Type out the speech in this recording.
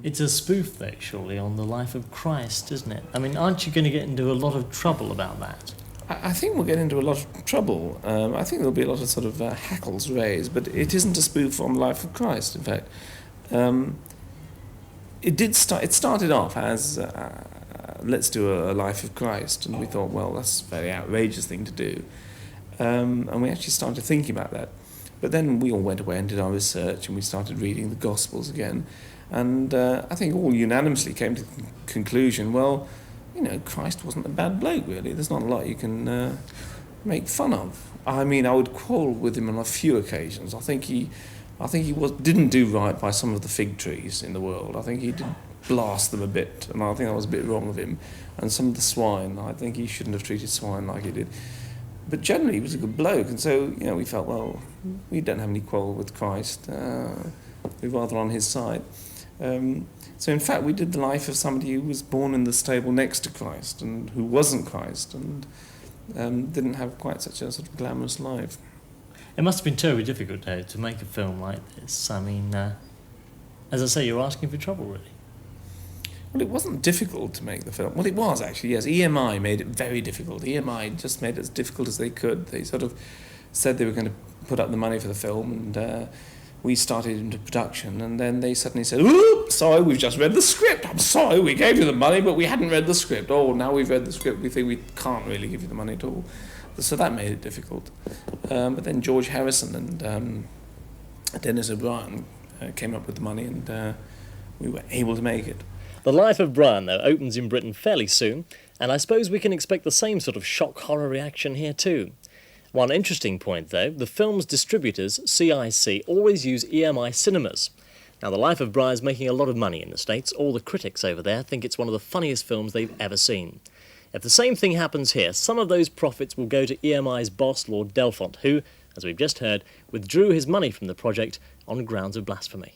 It's a spoof, though, surely, on the life of Christ, isn't it? I mean, aren't you going to get into a lot of trouble about that? I think we'll get into a lot of trouble. I think there'll be a lot of sort of hackles raised, but it isn't a spoof on the life of Christ, in fact. It started off as let's do a life of Christ, and we thought, well, that's a very outrageous thing to do, and we actually started thinking about that. But then we all went away and did our research, and we started reading the Gospels again, and I think all unanimously came to the conclusion, well, Christ wasn't a bad bloke, really. There's not a lot you can make fun of. I mean, I would quarrel with him on a few occasions. I think he didn't do right by some of the fig trees in the world. I think he did blast them a bit, and I think that was a bit wrong of him. And some of the swine, I think he shouldn't have treated swine like he did. But generally, he was a good bloke, and so we felt, well, we don't have any quarrel with Christ. We're rather on his side. So in fact, we did the life of somebody who was born in the stable next to Christ and who wasn't Christ and didn't have quite such a sort of glamorous life. It must have been terribly difficult, though, to make a film like this. I mean, as I say, you're asking for trouble, really. Well, it wasn't difficult to make the film. Well, it was, actually, yes. EMI made it very difficult. EMI just made it as difficult as they could. They sort of said they were going to put up the money for the film, and we started into production, and then they suddenly said, "Oops, sorry, we've just read the script. I'm sorry, we gave you the money, but we hadn't read the script. Oh, now we've read the script, we think we can't really give you the money at all." So that made it difficult. But then George Harrison and Dennis O'Brien came up with the money, and we were able to make it. The Life of Brian, though, opens in Britain fairly soon, and I suppose we can expect the same sort of shock horror reaction here too. One interesting point, though, the film's distributors, CIC, always use EMI cinemas. Now, The Life of Brian is making a lot of money in the States. All the critics over there think it's one of the funniest films they've ever seen. If the same thing happens here, some of those profits will go to EMI's boss, Lord Delfont, who, as we've just heard, withdrew his money from the project on grounds of blasphemy.